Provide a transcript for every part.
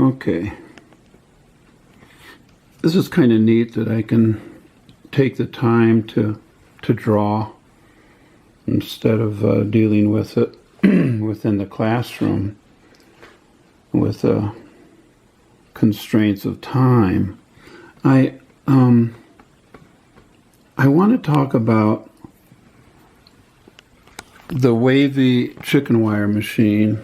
Okay. This is kind of neat that I can take the time to draw instead of dealing with it within the classroom with constraints of time. I want to talk about the Wavy chicken wire machine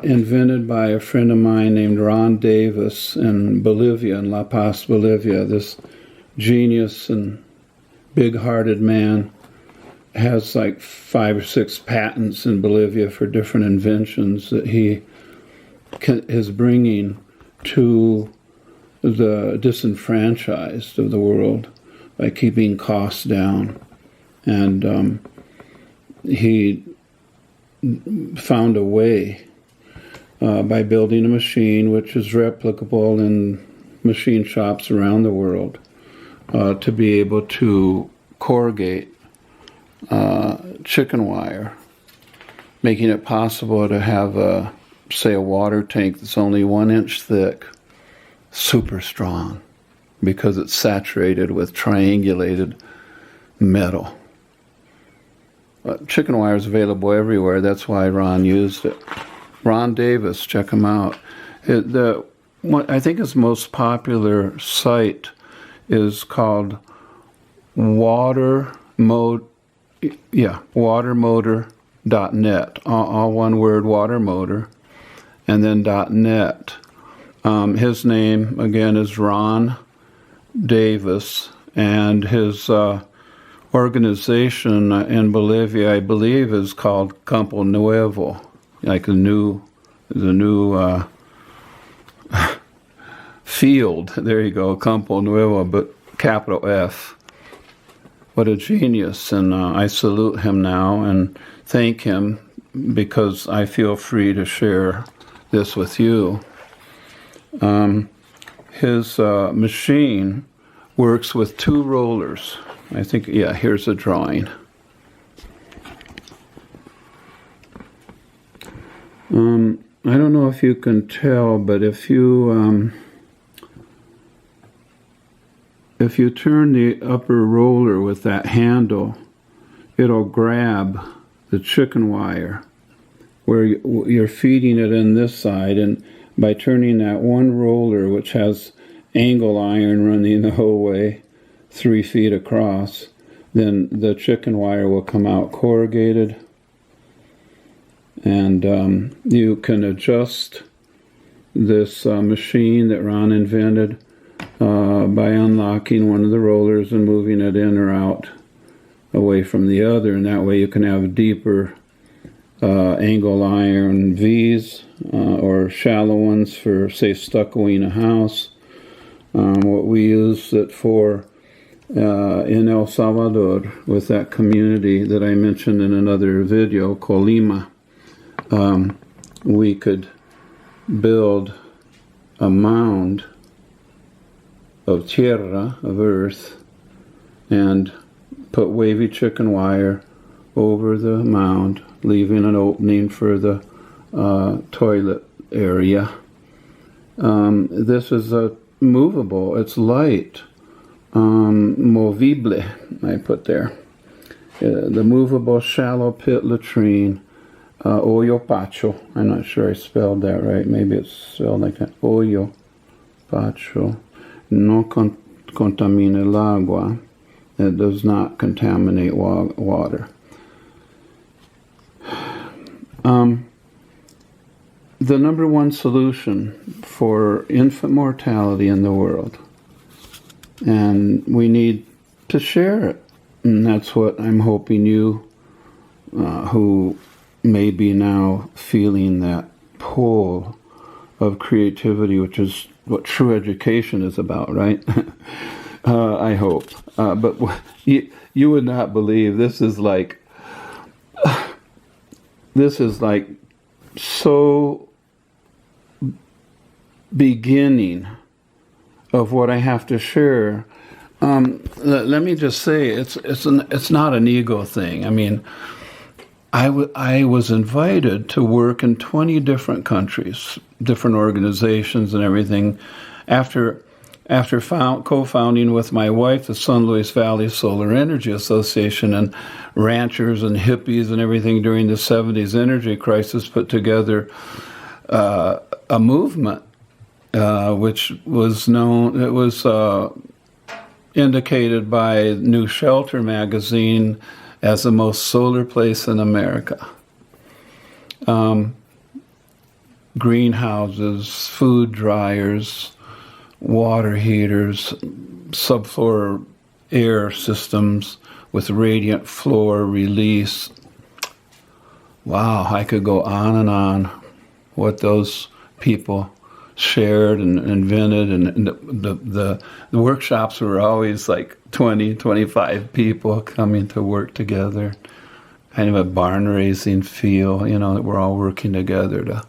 invented by a friend of mine named Ron Davis in Bolivia, in La Paz, Bolivia. This genius and big-hearted man has like 5 or 6 patents in Bolivia for different inventions that he is bringing to the disenfranchised of the world by keeping costs down. And he found a way by building a machine which is replicable in machine shops around the world to be able to corrugate chicken wire, making it possible to have say a water tank that's only 1 inch thick, super strong, because it's saturated with triangulated metal. Chicken wire is available everywhere. That's why Ron used it. Ron Davis, check him out. I think his most popular site is called watermotor.net. All one word, watermotor, and then .net. His name, again, is Ron Davis, and his organization in Bolivia, I believe, is called Campo Nuevo, like the new field. There you go, Campo Nuevo, but capital F. What a genius, and I salute him now and thank him because I feel free to share this with you. His machine works with 2 rollers. I think, yeah, here's a drawing. I don't know if you can tell, but if you turn the upper roller with that handle, it'll grab the chicken wire where you're feeding it in this side, and by turning that one roller, which has angle iron running the whole way, 3 feet across, then the chicken wire will come out corrugated, and you can adjust this machine that Ron invented by unlocking one of the rollers and moving it in or out away from the other, and that way you can have deeper angle iron V's or shallow ones for, say, stuccoing a house. What we use it for in El Salvador with that community that I mentioned in another video, Colima, we could build a mound of tierra, of earth, and put wavy chicken wire over the mound, leaving an opening for the toilet area. This is a movable, it's light, moveable, I put there. The movable shallow pit latrine, hoyo pacho. I'm not sure I spelled that right. Maybe it's spelled like that. Hoyo pacho. No contamina el agua. It does not contaminate water. The number one solution for infant mortality in the world. And we need to share it. And that's what I'm hoping you, who may be now feeling that pull of creativity, which is what true education is about, right? I hope. But you would not believe this is like so beginning of what I have to share. Let me just say, it's not an ego thing. I mean, I was invited to work in 20 different countries, different organizations and everything. After co-founding with my wife the San Luis Valley Solar Energy Association, and ranchers and hippies and everything during the 70s energy crisis put together a movement which was known, it was indicated by New Shelter magazine as the most solar place in America. Greenhouses, food dryers, water heaters, subfloor air systems with radiant floor release. Wow, I could go on and on what those people shared and invented, and the workshops were always like 20, 25 people coming to work together, kind of a barn raising feel, that we're all working together to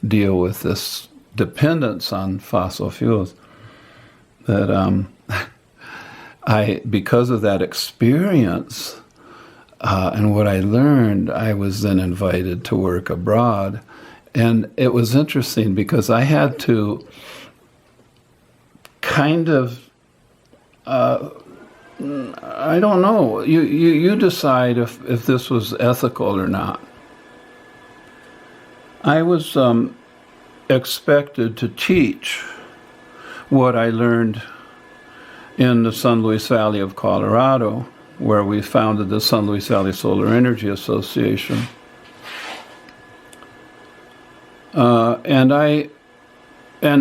deal with this dependence on fossil fuels. That because of that experience and what I learned, I was then invited to work abroad. And it was interesting because I had to kind of, I don't know, you decide if this was ethical or not. I was expected to teach what I learned in the San Luis Valley of Colorado, where we founded the San Luis Valley Solar Energy Association.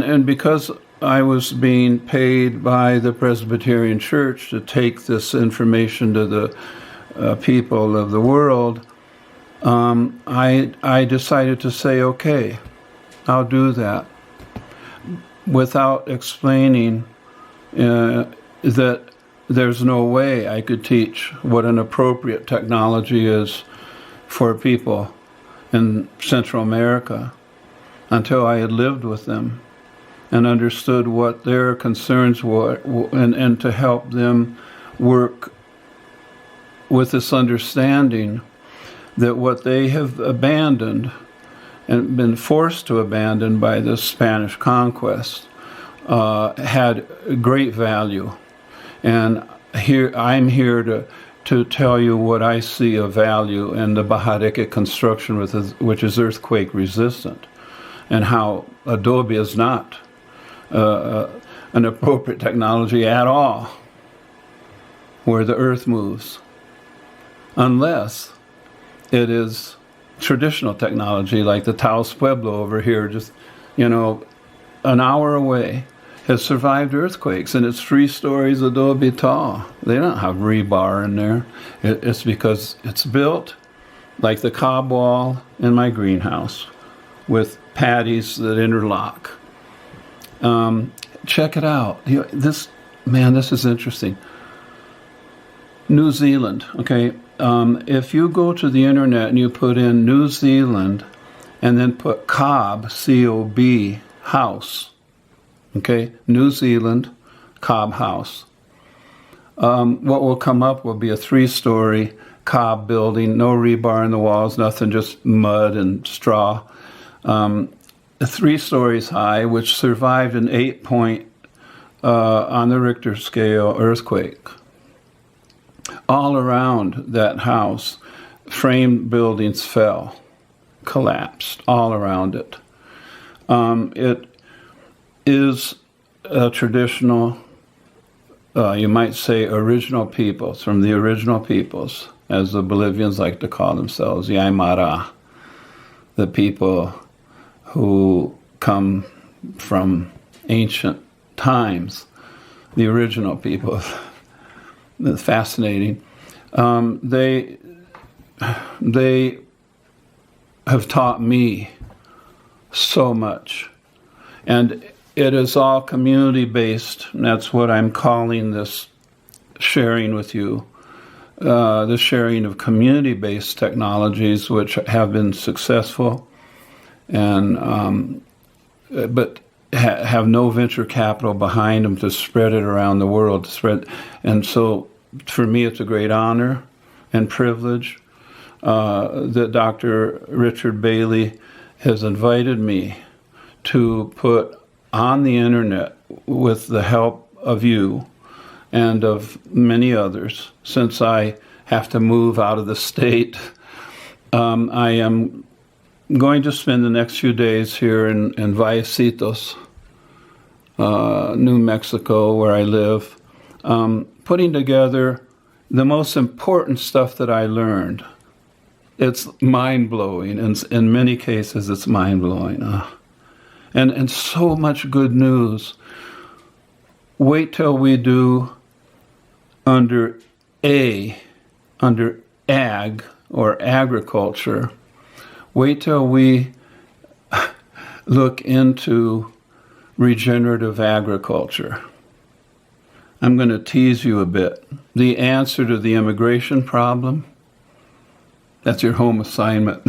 And because I was being paid by the Presbyterian Church to take this information to the people of the world, I decided to say, okay, I'll do that, without explaining that there's no way I could teach what an appropriate technology is for people in Central America until I had lived with them and understood what their concerns were, and to help them work with this understanding that what they have abandoned and been forced to abandon by the Spanish conquest had great value. And I'm here to tell you what I see of value in the Baharica construction, which is earthquake resistant, and how adobe is not an appropriate technology at all where the earth moves, unless it is traditional technology like the Taos Pueblo over here, just, an hour away, has survived earthquakes, and it's 3 stories adobe tall. They don't have rebar in there. It's because it's built like the cob wall in my greenhouse with patties that interlock. Check it out. This is interesting. New Zealand, okay? If you go to the internet and you put in New Zealand and then put Cobb, C-O-B, house, okay? New Zealand, Cobb house. What will come up will be a 3-story cob building, no rebar in the walls, nothing, just mud and straw. 3 stories high, which survived an 8-point on the Richter scale earthquake. All around that house, frame buildings fell, collapsed, all around it. It is a traditional, you might say, original peoples, from the original peoples, as the Bolivians like to call themselves, the Aymara, the people who come from ancient times, the original people. That's fascinating. They have taught me so much, and it is all community-based, and that's what I'm calling this sharing with you, the sharing of community-based technologies which have been successful, and but have no venture capital behind them to spread it around the world. And so for me, it's a great honor and privilege that Dr. Richard Bailey has invited me to put on the internet with the help of you and of many others, since I have to move out of the state. I am going to spend the next few days here in Vallecitos, New Mexico, where I live, putting together the most important stuff that I learned. It's mind-blowing. In many cases, it's mind-blowing. And so much good news. Wait till we do under ag or agriculture. Wait till we look into regenerative agriculture. I'm going to tease you a bit. The answer to the immigration problem, that's your home assignment.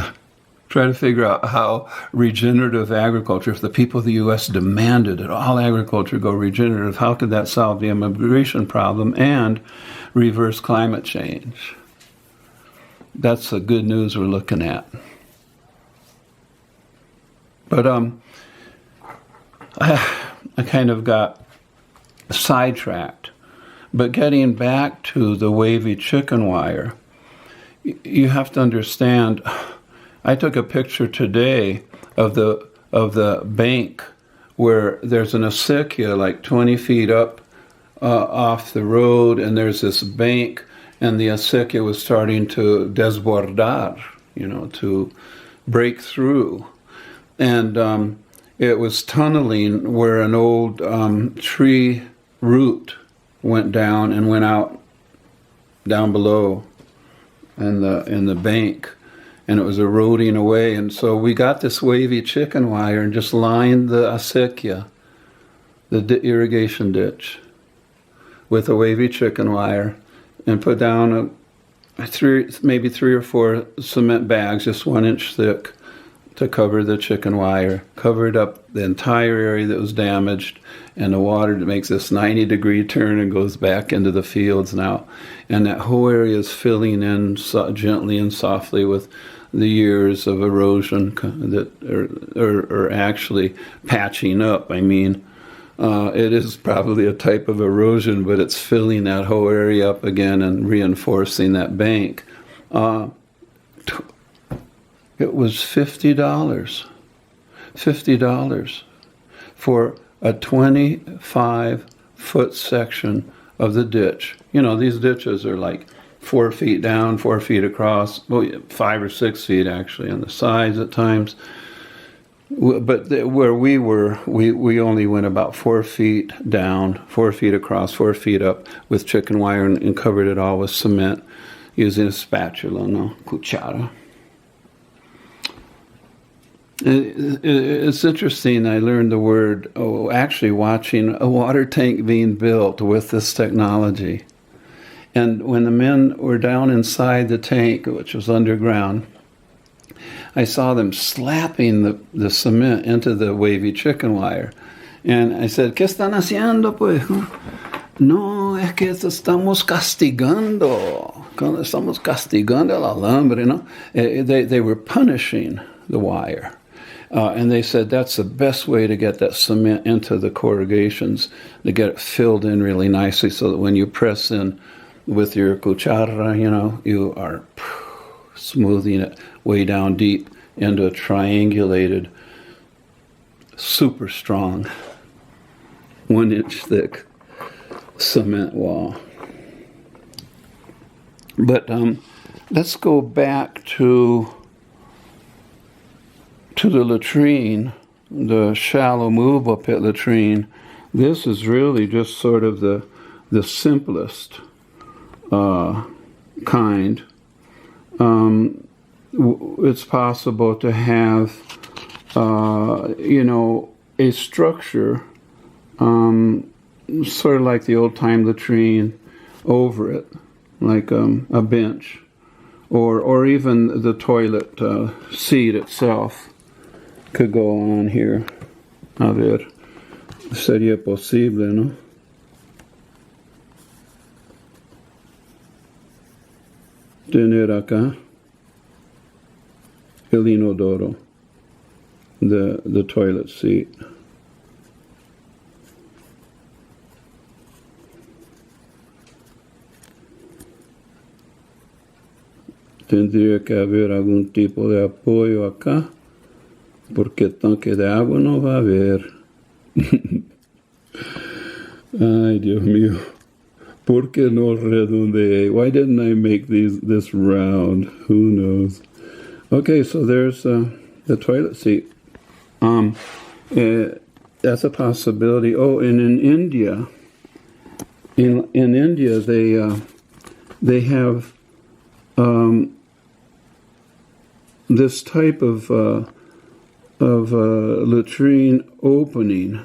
Try to figure out how regenerative agriculture, if the people of the U.S. demanded that all agriculture go regenerative, how could that solve the immigration problem and reverse climate change? That's the good news we're looking at. But I kind of got sidetracked. But getting back to the wavy chicken wire, you have to understand, I took a picture today of the bank where there's an acequia like 20 feet up off the road, and there's this bank, and the acequia was starting to desbordar, to break through. And it was tunneling where an old tree root went down and went out down below in the bank, and it was eroding away. And so we got this wavy chicken wire and just lined the acequia, the irrigation ditch, with a wavy chicken wire, and put down maybe three or four cement bags, just 1 inch thick, to cover the chicken wire, covered up the entire area that was damaged, and the water makes this 90-degree turn and goes back into the fields now. And that whole area is filling in gently and softly with the years of erosion that are actually patching up. I mean, it is probably a type of erosion, but it's filling that whole area up again and reinforcing that bank. It was $50 for a 25-foot section of the ditch. These ditches are like 4 feet down, 4 feet across, 5 or 6 feet actually on the sides at times. But where we were, we only went about 4 feet down, 4 feet across, 4 feet up with chicken wire, and covered it all with cement using a spatula, cuchara. It's interesting. I learned the word, actually watching a water tank being built with this technology. And when the men were down inside the tank, which was underground, I saw them slapping the cement into the wavy chicken wire. And I said, ¿Qué están haciendo, pues? No, es que estamos castigando. Estamos castigando el alambre, no? They were punishing the wire. And they said that's the best way to get that cement into the corrugations, to get it filled in really nicely so that when you press in with your cuchara, you are smoothing it way down deep into a triangulated, super strong, 1 inch thick cement wall. But let's go back to the latrine, the shallow movable pit latrine. This is really just sort of the simplest kind. It's possible to have, a structure, sort of like the old-time latrine, over it, like a bench, or even the toilet seat itself could go on here. A ver, sería posible, ¿no? Tener acá el inodoro, the toilet seat. Tendría que haber algún tipo de apoyo acá, porque tanque de agua no va a haber. Ay, Dios mío. ¿Por qué no redondeé? Why didn't I make this round? Who knows? Okay, so there's the toilet seat. That's a possibility. Oh, and in India, in India, they have this type of latrine opening,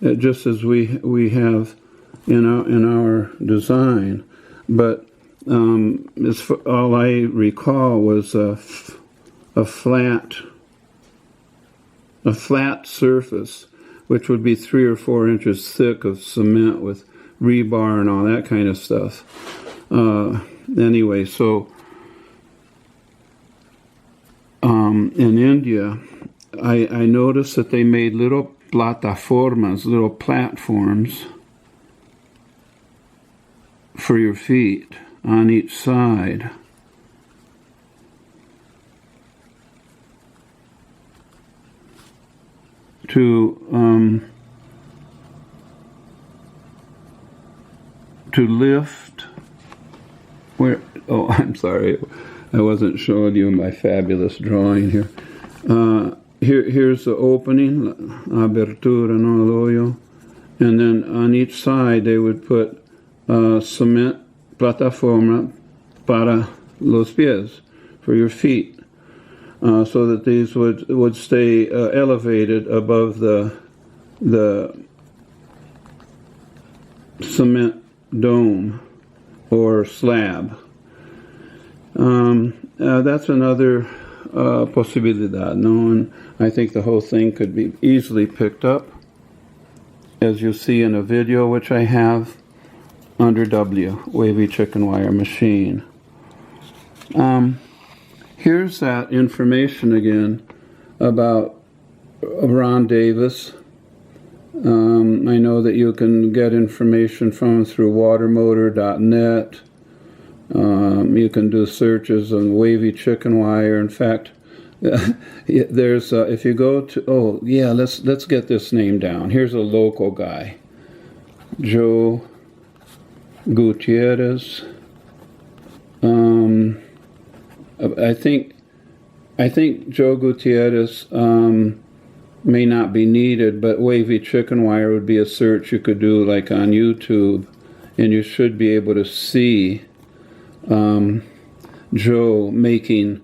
just as we have in our design, but all I recall was a flat surface, which would be 3 or 4 inches thick of cement with rebar and all that kind of stuff. Anyway, so in India, I noticed that they made little plataformas, little platforms for your feet on each side. To lift. Where? Oh, I'm sorry, I wasn't showing you my fabulous drawing here. Here's the opening, abertura, no el hoyo, and then on each side they would put cement plataforma para los pies, for your feet, so that these would stay elevated above the cement dome or slab. That's another posibilidad, no? And I think the whole thing could be easily picked up, as you see in a video which I have under W, Wavy chicken wire machine. Here's that information again about Ron Davis. I know that you can get information from him through watermotor.net. You can do searches on Wavy chicken wire. In fact, there's if you go to let's get this name down. Here's a local guy, Joe Gutierrez. I think Joe Gutierrez may not be needed, but Wavy chicken wire would be a search you could do like on YouTube, and you should be able to see Joe making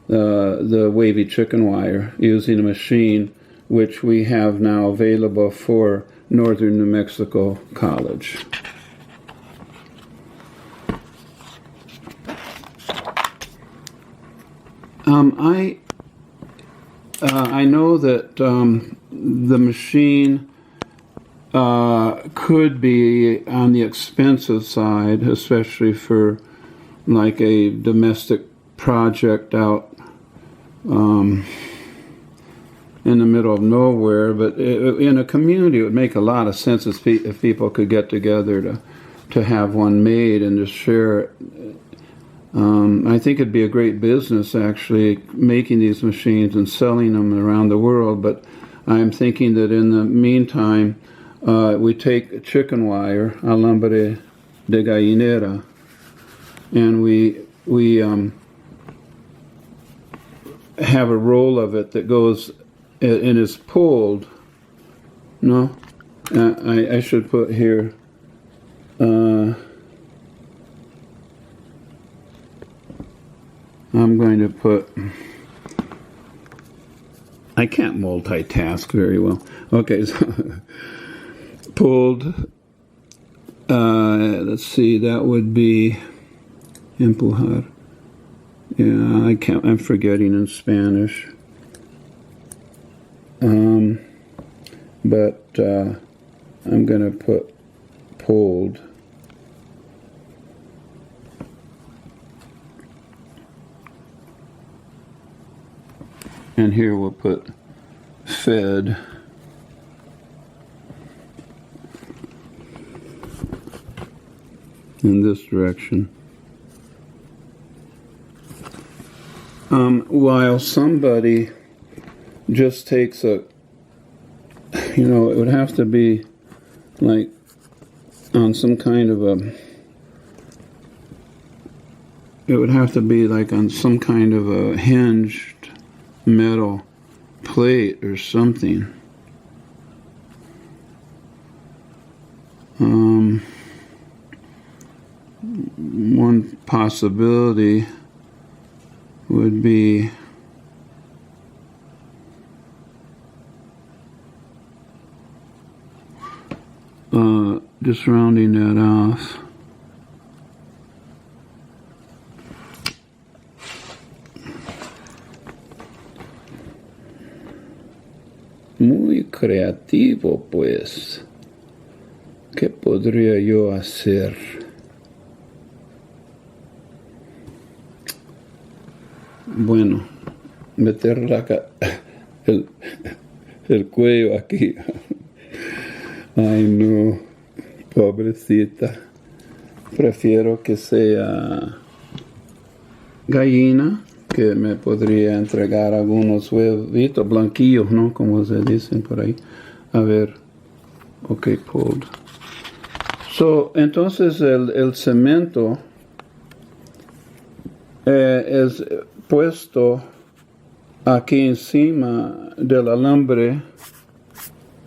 the Wavy chicken wire using a machine which we have now available for Northern New Mexico College. I know that the machine could be on the expensive side, especially for like a domestic project out in the middle of nowhere, but in a community it would make a lot of sense if people could get together to have one made and just share it. I think it'd be a great business actually making these machines and selling them around the world, but I'm thinking that in the meantime we take chicken wire, alambre de gallinera, and we have a roll of it that goes and is pulled. No, I should put here. I'm going to put. I can't multitask very well. Okay, so pulled. Let's see. That would be empujar. Yeah, I can't. I'm forgetting in Spanish. But I'm going to put pulled. And here we'll put fed. In this direction. While somebody just takes a, it would have to be like on some kind of a hinged metal plate or something. One possibility would be just rounding that off. Muy creativo, pues. ¿Qué podría yo hacer? Bueno, meter el cuello aquí. Ay, no, pobrecita. Prefiero que sea gallina, que me podría entregar algunos huevitos blanquillos, ¿no? Como se dicen por ahí. A ver, ok, pulled. So, entonces el cemento es puesto aquí encima del alambre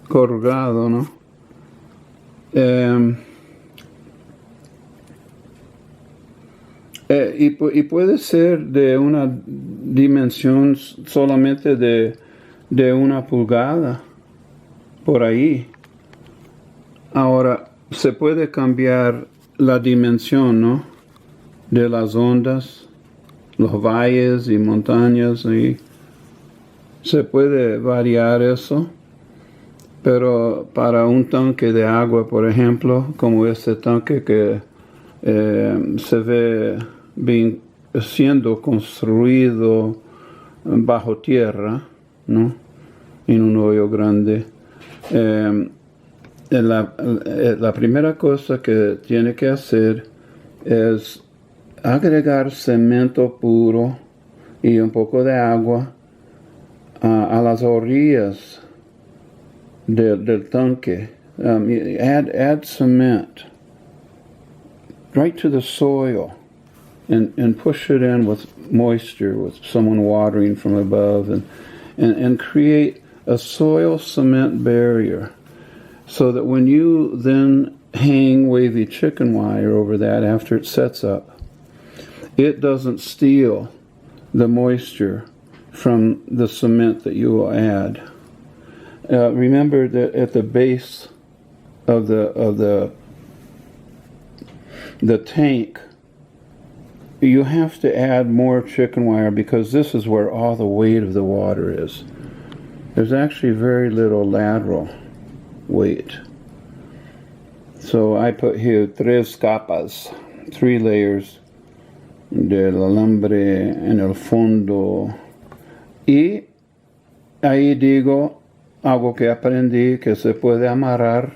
corrugado, ¿no? Y puede ser de una dimensión solamente de 1 pulgada, por ahí. Ahora, se puede cambiar la dimensión, ¿no? De las ondas, los valles y montañas, y se puede variar eso. Pero para un tanque de agua, por ejemplo, como este tanque que se ve bien siendo construido bajo tierra, ¿no? En un hoyo grande. La primera cosa que tiene que hacer es agregar cemento puro y un poco de agua a las orillas del tanque. Add cement right to the soil and push it in with moisture, with someone watering from above, and create a soil cement barrier so that when you then hang wavy chicken wire over that after it sets up, it doesn't steal the moisture from the cement that you will add. Remember that at the base of the tank, you have to add more chicken wire because this is where all the weight of the water is. There's actually very little lateral weight. So I put here 3 capas, 3 layers del alambre en el fondo. Y ahí digo algo que aprendí, que se puede amarrar